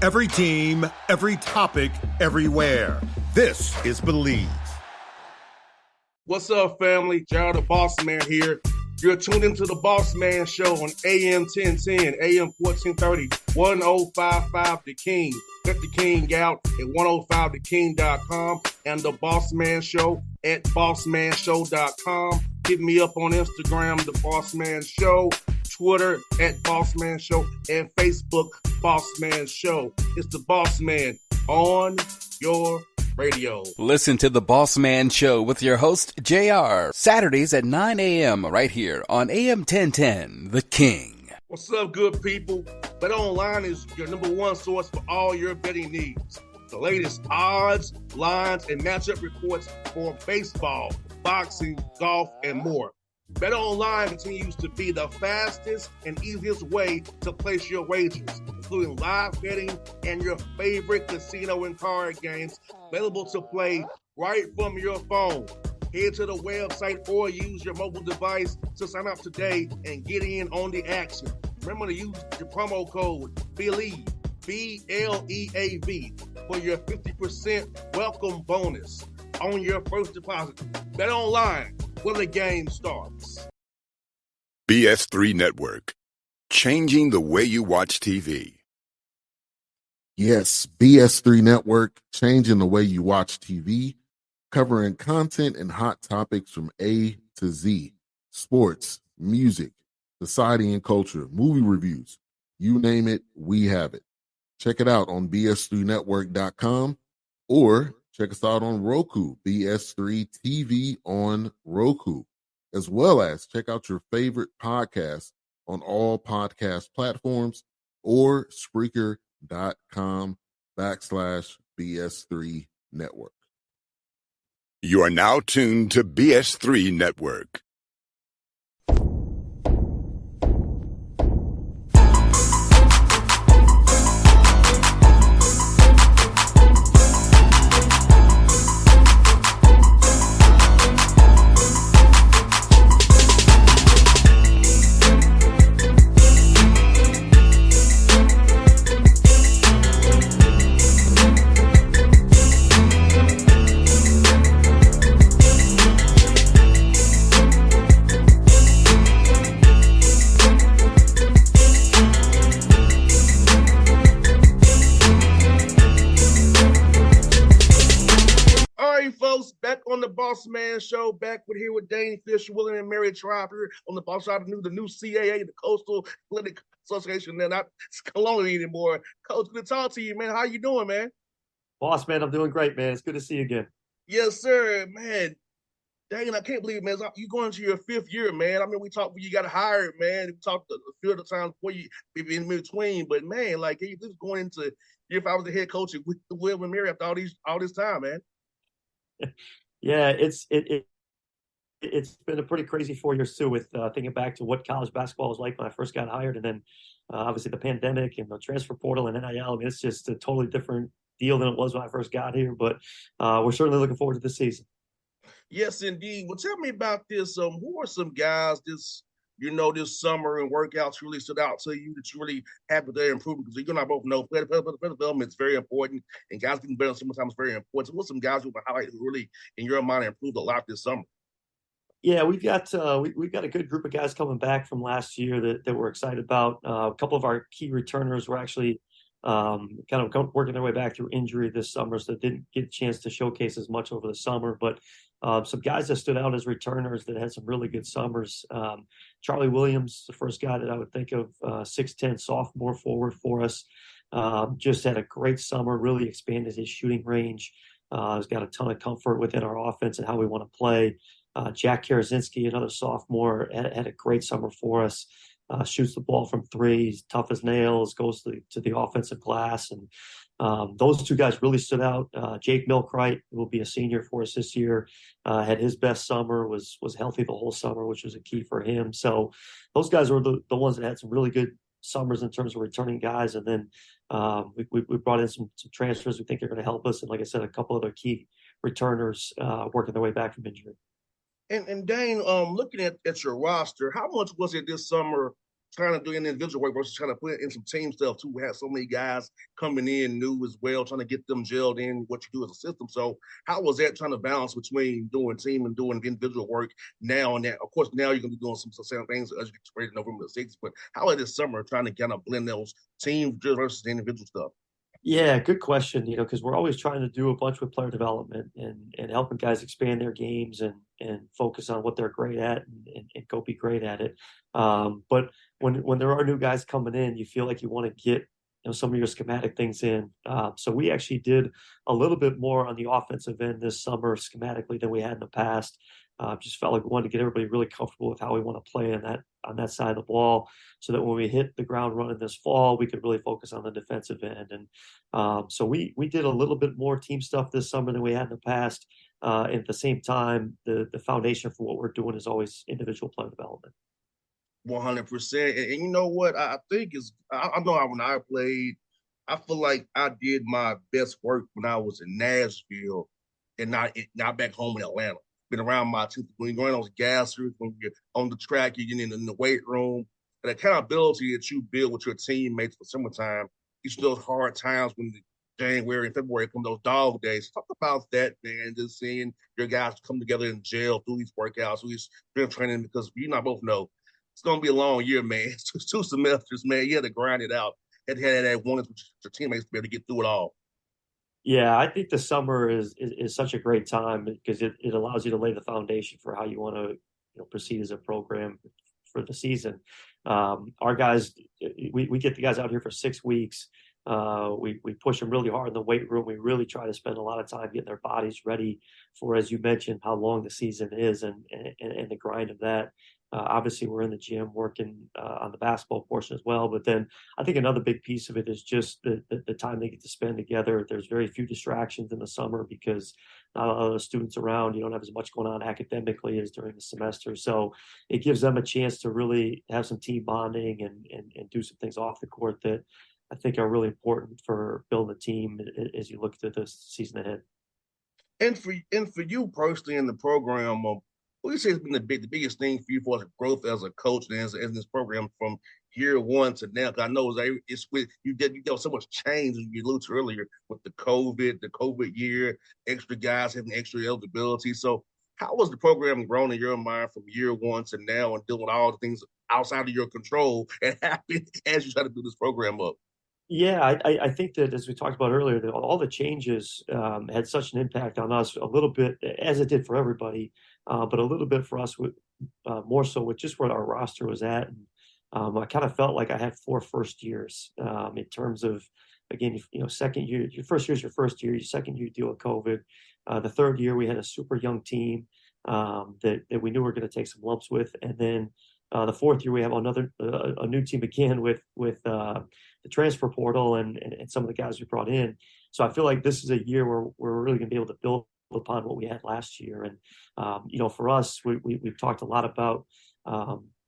Every team, every topic, everywhere. This is Believe. What's up, family? Gerald the Bossman here. You're tuned into the Bossman Show on AM 1010, AM 1430, 1055 The King. Check The King out at 105theking.com and the Bossman Show at bossmanshow.com. Hit me up on Instagram, The Bossman Show, Twitter at Bossman Show, and Facebook, Bossman Show. It's the Bossman on your radio. Listen to the Bossman Show with your host, JR, Saturdays at 9 a.m. right here on AM 1010, The King. What's up, good people? BetOnline is your number one source for all your betting needs. The latest odds, lines, and matchup reports for baseball, boxing, golf, and more. BetOnline continues to be the fastest and easiest way to place your wagers, including live betting and your favorite casino and card games available to play right from your phone. Head to the website or use your mobile device to sign up today and get in on the action. Remember to use your promo code BELIEVE, B-L-E-A-V, for your 50% welcome bonus on your first deposit. BetOnline, where the game starts. BS3 Network, changing the way you watch TV. Yes, BS3 Network, changing the way you watch TV, covering content and hot topics from A to Z, sports, music, society and culture, movie reviews, you name it, we have it. Check it out on bs3network.com or check us out on Roku, BS3 TV on Roku, as well as check out your favorite podcast on all podcast platforms or Spreaker.com/BS3 Network. You are now tuned to BS3 Network. Bossman Show, back with here with Dane, Fischer, William, and Mary Tribe here on the Boss Side of the new CAA, the Coastal Athletic Association. They're not colonial anymore. Coach, good to talk to you, man. How you doing, man? Boss, man, I'm doing great, man. It's good to see you again. Yes, sir, man. Dane, I can't believe it, man. You're going into your fifth year, man. I mean, we talked when you got hired, man. We talked a few of the times before you maybe in between, but man, like you just going into if I was the head coach with William and Mary after all this time, man. Yeah, it's been a pretty crazy 4 years too. With thinking back to what college basketball was like when I first got hired, and then obviously the pandemic and the transfer portal and NIL. I mean, it's just a totally different deal than it was when I first got here. But we're certainly looking forward to this season. Yes, indeed. Well, tell me about this. Who are some guys this summer and workouts really stood out to you that you really happy they're improving? Because you and I both know player development is very important, and guys getting better sometimes is very important. So what's some guys who highlight who really, in your mind, improved a lot this summer? Yeah, we've got a good group of guys coming back from last year that we're excited about. A couple of our key returners were actually kind of working their way back through injury this summer, so didn't get a chance to showcase as much over the summer. But some guys that stood out as returners that had some really good summers. Charlie Williams, the first guy that I would think of, 6'10", sophomore forward for us. Just had a great summer, really expanded his shooting range. He's got a ton of comfort within our offense and how we want to play. Jack Karazinski, another sophomore, had a great summer for us. Shoots the ball from three, he's tough as nails, goes to the offensive glass. And those two guys really stood out. Jake Milkwright, who will be a senior for us this year, had his best summer, was healthy the whole summer, which was a key for him. So those guys were the ones that had some really good summers in terms of returning guys. And then we brought in some transfers we think are going to help us. And like I said, a couple other key returners working their way back from injury. And Dane, looking at your roster, how much was it this summer trying to do individual work versus trying to put in some team stuff too. We have so many guys coming in new as well, trying to get them gelled in what you do as a system. So how was that trying to balance between doing team and doing individual work now and that? Of course, now you're going to be doing some same things as you get ready November the 6th, but how is this summer trying to kind of blend those team versus individual stuff? Yeah, good question. Because we're always trying to do a bunch with player development and helping guys expand their games and focus on what they're great at and go be great at it. But when there are new guys coming in, you feel like you want to get some of your schematic things in. So we actually did a little bit more on the offensive end this summer schematically than we had in the past. Just felt like we wanted to get everybody really comfortable with how we want to play on that side of the ball, so that when we hit the ground running this fall, we could really focus on the defensive end. And so we did a little bit more team stuff this summer than we had in the past. And at the same time, the foundation for what we're doing is always individual player development. 100%. And you know what? I think I know when I played, I feel like I did my best work when I was in Nashville and not back home in Atlanta. Been around when you're going on those gassers, when you're on the track, you're getting in the weight room. And the accountability that you build with your teammates for summertime, these those hard times when January and February come those dog days. Talk about that, man. Just seeing your guys come together in jail through these workouts, through these strength training, because you and I both know it's going to be a long year, man. It's 2 semesters, man. You had to grind it out. You had to have that one with your teammates to be able to get through it all. Yeah, I think the summer is such a great time because it allows you to lay the foundation for how you want to proceed as a program for the season. Our guys, we get the guys out here for 6 weeks. We push them really hard in the weight room. We really try to spend a lot of time getting their bodies ready for, as you mentioned, how long the season is and the grind of that. Obviously, we're in the gym working on the basketball portion as well. But then I think another big piece of it is just the time they get to spend together. There's very few distractions in the summer because not a lot of the students around. You don't have as much going on academically as during the semester. So it gives them a chance to really have some team bonding and do some things off the court that I think are really important for building a team as you look to the season ahead. And for you personally in the program, what do you say has been the biggest thing for you for growth as a coach and as this program from year one to now? Because I know it's with you did so much change, as you alluded to earlier, with the COVID year, extra guys having extra eligibility. So how was the program grown in your mind from year one to now and dealing with all the things outside of your control and happen as you try to build this program up? Yeah, I think that as we talked about earlier, that all the changes had such an impact on us a little bit, as it did for everybody, but a little bit for us with more so with just where our roster was at. And I kind of felt like I had 4 first years in terms of, again, second year, your first year is your first year, your second year you deal with COVID. The third year we had a super young team that we knew we were going to take some lumps with, and then the fourth year we have a new team again with the transfer portal and some of the guys we brought in. So I feel like this is a year where we're really going to be able to build upon what we had last year. And for us, we've talked a lot about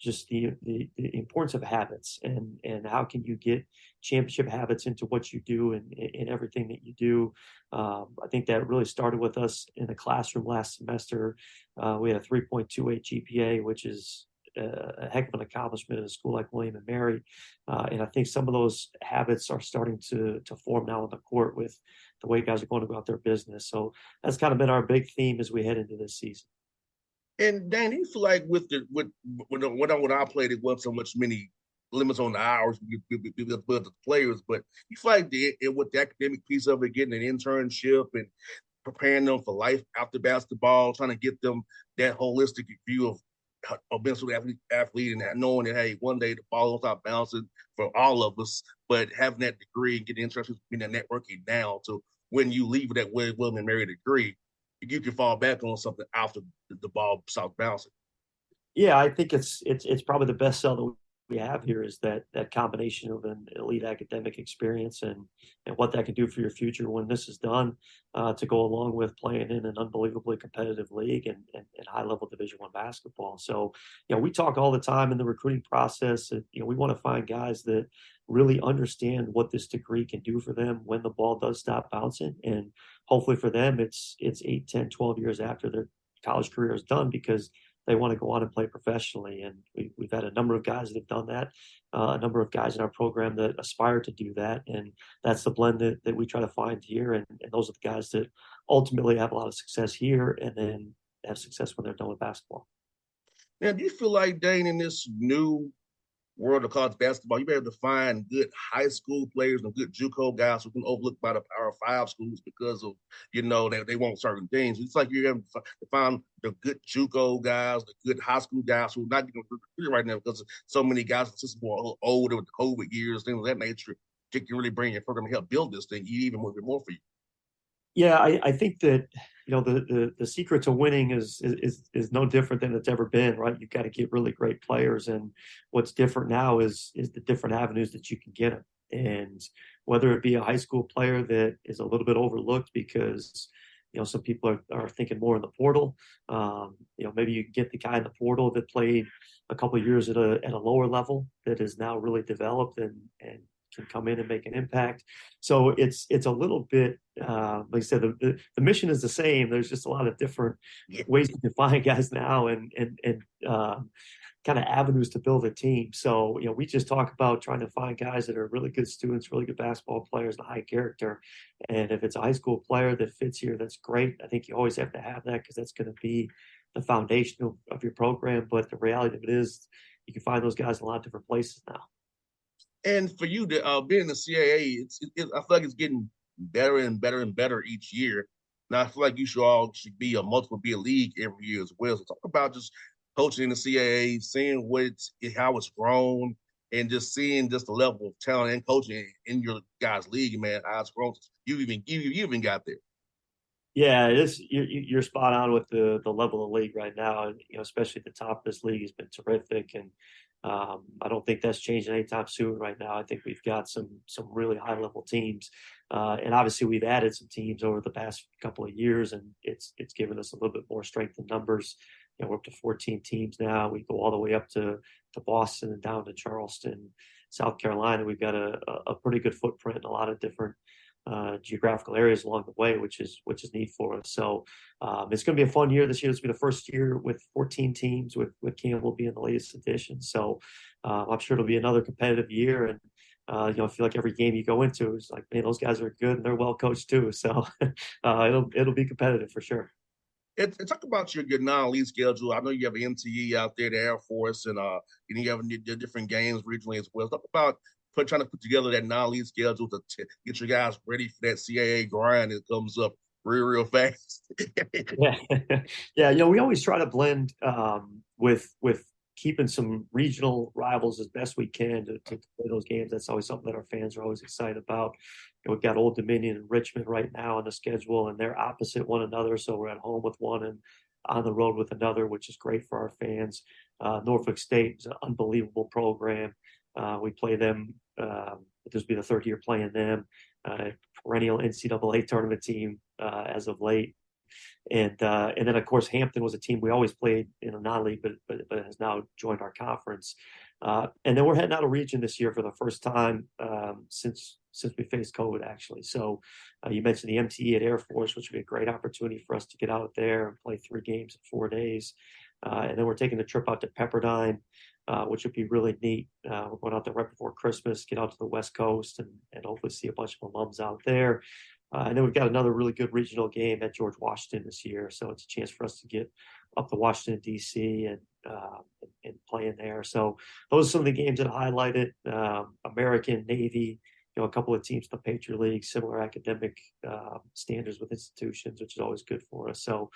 just the importance of habits and how can you get championship habits into what you do and in everything that you do. I think that really started with us in the classroom last semester. We had a 3.28 GPA, which is a heck of an accomplishment in a school like William and Mary. And I think some of those habits are starting to form now on the court with the way guys are going about their business. So that's kind of been our big theme as we head into this season. And Dan, you feel like when I played, it wasn't so much many limits on the hours with the players, but you feel like with the academic piece of it, getting an internship and preparing them for life after basketball, trying to get them that holistic view of a mental athlete and knowing that, hey, one day the ball will stop bouncing for all of us, but having that degree and getting interested in that networking now to when you leave that William and Mary degree, you can fall back on something after the ball stops bouncing. Yeah, I think it's probably the best sell that we have here is that combination of an elite academic experience and what that can do for your future when this is done, to go along with playing in an unbelievably competitive league and high level Division I basketball. So, we talk all the time in the recruiting process. And, we want to find guys that really understand what this degree can do for them when the ball does stop bouncing. And hopefully for them, it's 8, 10, 12 years after their college career is done, because they want to go on and play professionally. And we've had a number of guys that have done that, a number of guys in our program that aspire to do that. And that's the blend that we try to find here. And those are the guys that ultimately have a lot of success here and then have success when they're done with basketball. Now, do you feel like, Dane, in this new world of college basketball, you be able to find good high school players and good JUCO guys who can overlooked by the Power 5 schools because of, they want certain things. It's like you're able to find the good JUCO guys, the good high school guys who are not getting recruited right now because so many guys in the system are older with the COVID years, things of that nature. You can really bring your program and help build this thing even more for you. Yeah, I think that the secret to winning is no different than it's ever been, right? You've got to get really great players, and what's different now is the different avenues that you can get them. And whether it be a high school player that is a little bit overlooked because some people are thinking more in the portal. Maybe you can get the guy in the portal that played a couple of years at a lower level that is now really developed and can come in and make an impact. So it's a little bit, like I said, the mission is the same. There's just a lot of different ways to define guys now and kind of avenues to build a team. So, we just talk about trying to find guys that are really good students, really good basketball players, and high character. And if it's a high school player that fits here, that's great. I think you always have to have that because that's going to be the foundation of your program. But the reality of it is you can find those guys in a lot of different places now. And for you to being in the CAA, I feel like it's getting better and better and better each year. Now I feel like you should be a multiple be a league every year as well. So talk about just coaching in the CAA, seeing how it's grown, and just seeing just the level of talent and coaching in your guys' league, man. How it's grown. You even got there. Yeah, it is. You're spot on with the level of the league right now, and especially at the top of this league has been terrific. And I don't think that's changing anytime soon right now. I think we've got some really high level teams. And obviously we've added some teams over the past couple of years and it's given us a little bit more strength in numbers. We're up to 14 teams now. We go all the way up to Boston and down to Charleston, South Carolina. We've got a pretty good footprint in a lot of different geographical areas along the way, which is neat for us. So it's going to be a fun year this year. This will be the first year with 14 teams, with Campbell being the latest addition. So I'm sure it'll be another competitive year. And I feel like every game you go into is like, man, those guys are good and they're well coached too. So it'll be competitive for sure. And talk about your non-league schedule. I know you have an MTE out there, the Air Force, and you have different games regionally as well. Talk about trying to put together that non-league schedule to get your guys ready for that CAA grind that comes up real fast. Yeah. We always try to blend with keeping some regional rivals as best we can to play those games. That's always something that our fans are always excited about. We've got Old Dominion and Richmond right now on the schedule, and they're opposite one another. So we're at home with one and on the road with another, which is great for our fans. Norfolk State is an unbelievable program. We play them. This will be the third year playing them. Perennial NCAA tournament team as of late. And then of course Hampton was a team we always played in a non-league, but has now joined our conference. And then we're heading out of region this year for the first time since we faced COVID, actually. So you mentioned the MTE at Air Force, which would be a great opportunity for us to get out there and play 3 games in 4 days. And then we're taking a trip out to Pepperdine, which would be really neat. We're going out there right before Christmas, get out to the West Coast and hopefully see a bunch of alums out there. And then we've got another really good regional game at George Washington this year. So it's a chance for us to get up to Washington, D.C. and play in there. So those are some of the games that I highlighted. American, Navy, a couple of teams in the Patriot League, similar academic standards with institutions, which is always good for us. So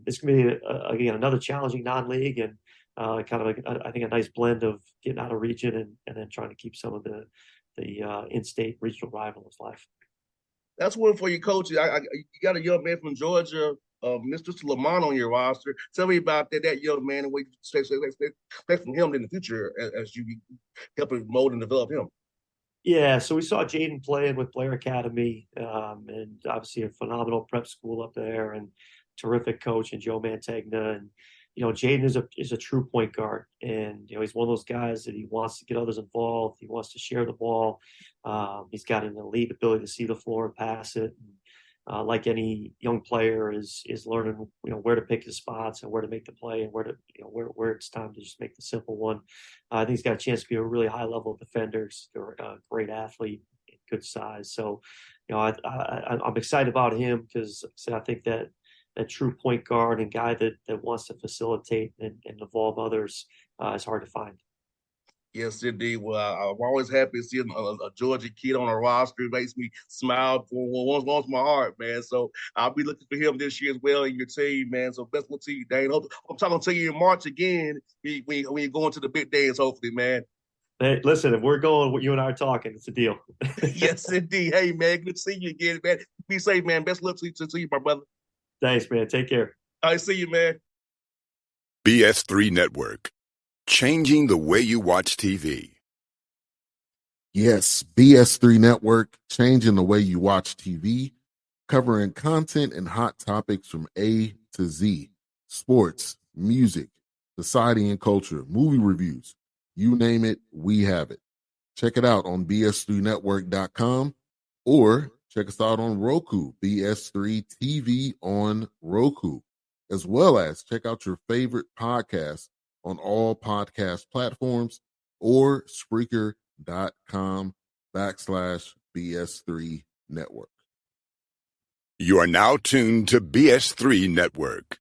it's going to be, again, another challenging non-league and kind of, I think, a nice blend of getting out of region and then trying to keep some of the in-state regional rivals alive. That's one for you, coach. You got a young man from Georgia, Mr. Lamont, on your roster. Tell me about that young man and what you expect from him in the future as you help him mold and develop him. Yeah, so we saw Jaden playing with Blair Academy, and obviously a phenomenal prep school up there, and terrific coach and Joe Mantegna. And Jaden is a true point guard, and he's one of those guys that he wants to get others involved. He wants to share the ball. He's got an elite ability to see the floor and pass it. like any young player, is learning, where to pick his spots and where to make the play and where to, where it's time to just make the simple one. I think he's got a chance to be a really high level defender. He's a great athlete, good size. So, I'm excited about him because I think that true point guard and guy that wants to facilitate and involve others is hard to find. Yes, indeed. Well, I'm always happy to see a Georgia kid on a roster. It makes me smile for once my heart, man. So I'll be looking for him this year as well in your team, man. So best luck to you, Dane. Hope I'm talking to you in March again when you're going to the big dance, hopefully, man. Hey, listen, if we're going, you and I are talking, it's a deal. Yes, indeed. Hey, man, good to see you again, man. Be safe, man. Best luck to you, my brother. Thanks, man. Take care. All right, see you, man. BS3 Network. Changing the way you watch TV. Yes, BS3 Network, changing the way you watch TV, covering content and hot topics from A to Z, sports, music, society and culture, movie reviews, you name it, we have it. Check it out on bs3network.com or check us out on Roku, BS3 TV on Roku, as well as check out your favorite podcast on all podcast platforms or Spreaker.com/BS3 Network. You are now tuned to BS3 Network.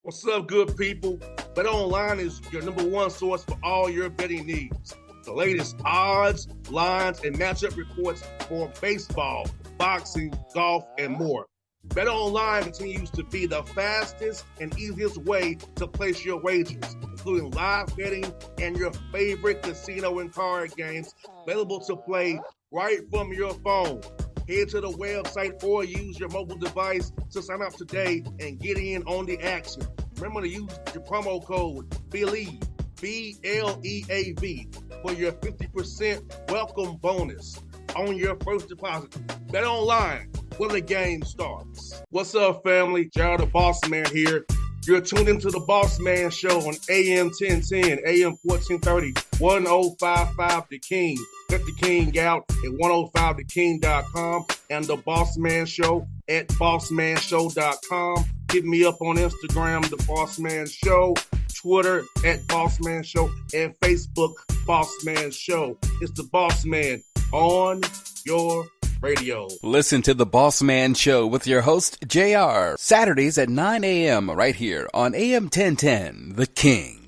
What's up, good people? Bet Online is your number one source for all your betting needs. The latest odds, lines, and matchup reports for baseball, boxing, golf, and more. Bet Online continues to be the fastest and easiest way to place your wagers, including live betting and your favorite casino and card games available to play right from your phone. Head to the website or use your mobile device to sign up today and get in on the action. Remember to use your promo code BELIEVE, BLEAV, for your 50% welcome bonus on your first deposit. Bet Online, where the game starts. What's up, family? Jared the Bossman here. You're tuned into the Bossman Show on AM 1010, AM 1430, 1055 The King. Check The King out at 105theking.com and the Bossman Show at bossmanshow.com. Hit me up on Instagram, The Bossman Show, Twitter at Bossman Show, and Facebook, Bossman Show. It's the Bossman on your radio. Listen to The Bossman Show with your host, JR, Saturdays at 9 a.m. right here on AM 1010, The King.